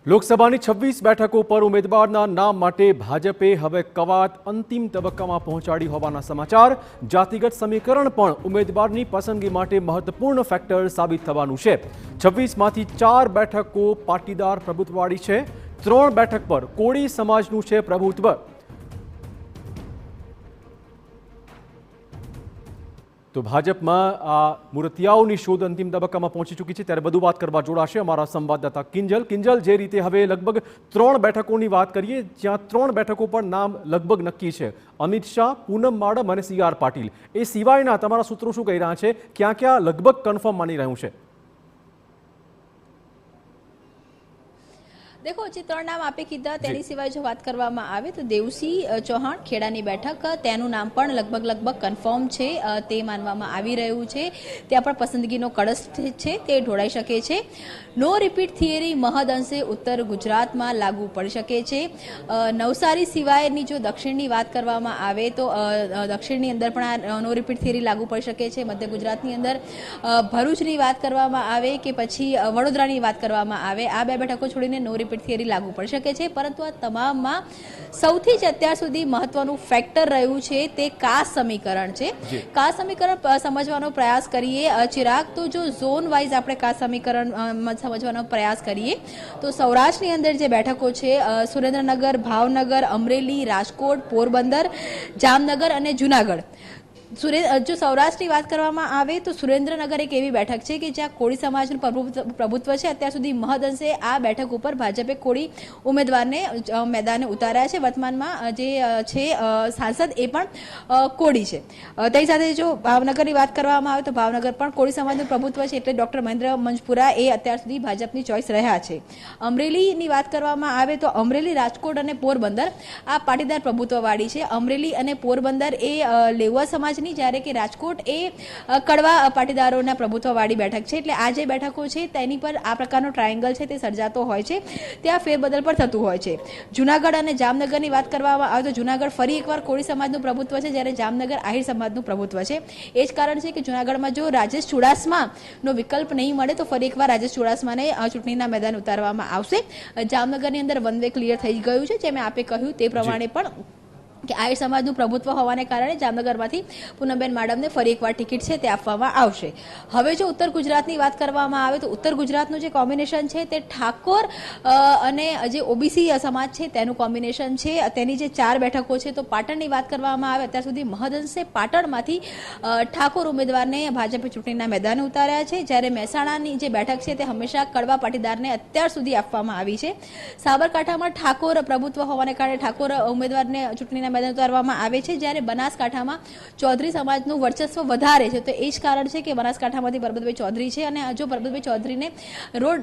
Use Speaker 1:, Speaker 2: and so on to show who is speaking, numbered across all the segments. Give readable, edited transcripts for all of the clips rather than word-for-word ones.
Speaker 1: લોકસભાની 26 બેઠકો પર ઉમેદવારના નામ માટે ભાજપે હવે કવાયત અંતિમ તબક્કામાં પહોંચાડી હોવાના સમાચાર। જાતિગત સમીકરણ પણ ઉમેદવારની પસંદગી માટે મહત્વપૂર્ણ ફેક્ટર સાબિત થવાનું છે। 26માંથી 4 બેઠકો પાટીદાર પ્રભુત્વવાળી છે, 3 બેઠક પર કોળી સમાજનું છે પ્રભુત્વ। તો ભાજપમાં આ મૂર્તિયાઓની શોધ અંતિમ તબક્કામાં પહોંચી ચૂકી છે, ત્યારે વધુ વાત કરવા જોડાશે અમારા સંવાદદાતા કિંજલ। જે રીતે હવે લગભગ 3 બેઠકોની વાત કરીએ, જ્યાં 3 બેઠકો પર નામ લગભગ નક્કી છે, અમિત શાહ, પૂનમ માડમ અને CR પાટીલ। એ સિવાયના તમારા સૂત્રો શું કહી રહ્યા છે, ક્યાં ક્યાં લગભગ કન્ફર્મ માની રહ્યું છે?
Speaker 2: देखो जे 3 नाम आपे कीधा तेनी सिवाय जो बात करवामां आवे तो देवसी चौहान खेड़ानी बैठक तेनुं नाम पण लगभग कन्फर्म छे ते मानवामां आवी रह्युं छे। त्यां पण पसंदगीनो कळश छे ते ढोळाई शके छे। नो रिपीट थियरी महद अंशे उत्तर गुजरातमां लागू पड़ी शके छे। नवसारी सिवायनी जो दक्षिणनी वात करवामां आवे तो दक्षिणनी अंदर पण आ नो रिपीट थियरी लागू पड़ी शके छे। मध्य गुजरातनी अंदर भरूचनी वात करवामां आवे के पछी वडोदरानी वात करवामां आवे, आ बे बेठको छोडीने नो रिपीट थियरी लागू पड़ी शके छे। परंतु आ तमाममां सौथी ज अत्यार सुधी महत्वनुं फैक्टर रह्युं छे ते कास्ट समीकरण छे। कास्ट समीकरण समजवानो प्रयास करीए चिराग, तो जो झोन वाइज आपणे कास्ट समीकरण समझવાનો પ્રયાસ કરીએ તો સૌરાષ્ટ્રની અંદર જે બેઠકો છે સુરેન્દ્રનગર, ભાવનગર, અમરેલી, રાજકોટ, પોરબંદર, જામનગર અને જૂનાગઢ। जो सौराष्ट्र की बात करवामां आवे तो सुरेन्द्रनगर एक एवी बैठक है कि ज्यां कोળી समाजनुं प्रभुत्व है। अत्यार सुधी महदअंशे आ बैठक पर भाजपे कोળી उम्मीदवारने मैदाने उतार्या है। वर्तमानमां जे छे सांसद ए पण कोળી छे। तेनी साथे जो भावनगरनी वात करवामां आवे तो भावनगर पण कोળી समाजनुं प्रभुत्व है, एटले डॉक्टर महेन्द्र मंजपुरा ए अत्यार सुधी भाजपनी चॉइस रह्या छे। अमरेलीनी वात करवामां आवे तो अमरेली, राजकोट अने पोरबंदर आ पाटीदार प्रभुत्ववाળી छे। अमरेली अने पोरबंदर ए लेवा समाज જ્યારે કે રાજકોટ એ કડવા પાટીદારોના પ્રભુત્વવાળી બેઠક છે। એટલે આ જે બેઠકો છે તેની પર આ પ્રકારનો ટ્રાયેંગલ છે તે સર્જાતો હોય છે, ત્યાં ફેરબદલ પણ થતું હોય છે। જૂનાગઢ અને જામનગરની વાત કરવામાં આવે તો જૂનાગઢ ફરી એકવાર કોળી સમાજનું પ્રભુત્વ છે, જ્યારે જામનગર આહિર સમાજનું પ્રભુત્વ છે। એ જ કારણ છે કે જૂનાગઢમાં જો રાજેશ ચુડાસમાનો વિકલ્પ નહીં મળે તો ફરી એકવાર રાજેશ ચુડાસમાને ચૂંટણીના મેદાન ઉતારવામાં આવશે। જામનગરની અંદર વન વે ક્લિયર થઈ ગયું છે, જેમ આપે કહ્યું તે પ્રમાણે પણ કે આહિર સમાજનું પ્રભુત્વ હોવાને કારણે જામનગરમાંથી પૂનમબેન માડમને ફરી એકવાર ટિકિટ છે તે આપવામાં આવશે। હવે જો ઉત્તર ગુજરાતની વાત કરવામાં આવે તો ઉત્તર ગુજરાતનું જે કોમ્બિનેશન છે તે ઠાકોર અને જે ઓબીસી સમાજ છે તેનું કોમ્બિનેશન છે। તેની જે 4 બેઠકો છે તો પાટણની વાત કરવામાં આવે અત્યાર સુધી મહદઅંશે પાટણમાંથી ઠાકોર ઉમેદવારને ભાજપે ચૂંટણીના મેદાને ઉતાર્યા છે, જ્યારે મહેસાણાની જે બેઠક છે તે હંમેશા કડવા પાટીદારને અત્યાર સુધી આપવામાં આવી છે। સાબરકાંઠામાં ઠાકોર પ્રભુત્વ હોવાને કારણે ઠાકોર ઉમેદવારને ચૂંટણીના मैदान उतारवामां आवे छे, ज्यारे बनासकांठामां चौधरी समाजनुं वर्चस्व वधारे छे। तो ए ज कारण छे के बनासकांठामांथी परबतभाई चौधरी छे अने जो परबतभाई चौधरीने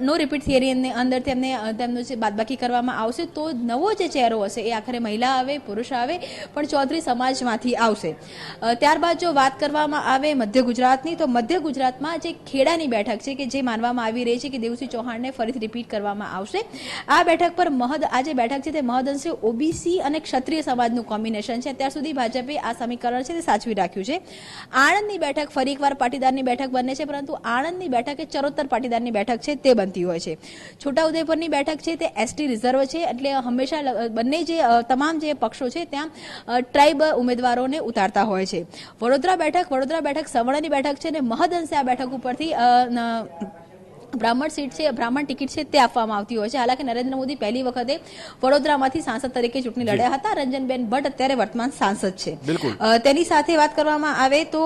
Speaker 2: नो रिपीट थियरी अंदर तेमनुं जे बादबाकी करवामां आवशे तो नवो जे चेहरो हशे ए आखरे महिला आवे पुरुष आवे पण चौधरी समाजमांथी आवशे। त्यारबाद जो बात करवामां आवे मध्य गुजरातनी तो मध्य गुजरातमां जे खेड़ानी बैठक छे के जे मानवामां आवी रही छे के देवसिंह चौहाणने फरीथी रिपीट करवामां आवशे। आ बैठक पर आ जे बैठक छे ते महदअंशे ओबीसी अने क्षत्रिय समाजनुं કોમ્બિનેશન છે। અત્યાર સુધી ભાજપે આ સમીકરણ છે તે સાચવી રાખ્યું છે। આણંદની બેઠક ફરી એકવાર પાટીદારની બેઠક બને છે, પરંતુ આણંદની બેઠક એ ચરોતર પાટીદારની બેઠક છે તે બનતી હોય છે। છોટાઉદેપુરની બેઠક છે તે એસટી રિઝર્વ છે, એટલે હંમેશા બંને જે તમામ જે પક્ષો છે ત્યાં ટ્રાઇબ ઉમેદવારોને ઉતારતા હોય છે। વડોદરા બેઠક સવર્ણની બેઠક છે ને મહદઅંશે આ બેઠક ઉપરથી ब्राह्मण सीट से ब्राह्मण टिकિટ છે તે આપવામાં આવતી હોય છે। હાલાકી નરેન્દ્ર મોદી પહેલી વખતે વડોદરામાંથી સાંસદ તરીકે ચૂંટણી લડ્યા હતા। રંજનબેન ભટ્ટ અત્યારે વર્તમાન સાંસદ છે। તેની સાથે વાત કરવામાં આવે તો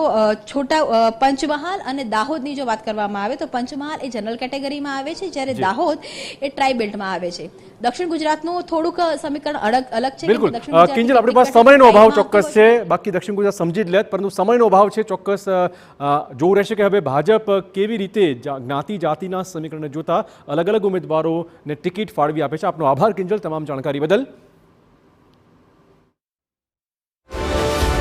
Speaker 2: છોટા પંચમહાલ અને દાહોદની જો વાત કરવામાં આવે તો પંચમહાલ એ જનરલ કેટેગરીમાં આવે છે, જ્યારે દાહોદ એ ટ્રાઇ બેલ્ટમાં આવે છે। દક્ષિણ ગુજરાતનું થોડુંક સમીકરણ અલગ છે।
Speaker 1: બિલકુલ કિંજલ, આપણી પાસે સમયનો અભાવ ચોક્કસ છે, બાકી દક્ષિણ ગુજરાત સમજી જ લે, પરંતુ સમયનો અભાવ છે ચોક્કસ। જોવું રહેશે કે હવે ભાજપ કેવી રીતે જ્ઞાતિ જાતિના સમીકરણને જોતા અલગ અલગ ઉમેદવારોને ટિકિટ ફાળવી આપે છે। આપનો આભાર કિંજલ તમામ જાણકારી બદલ।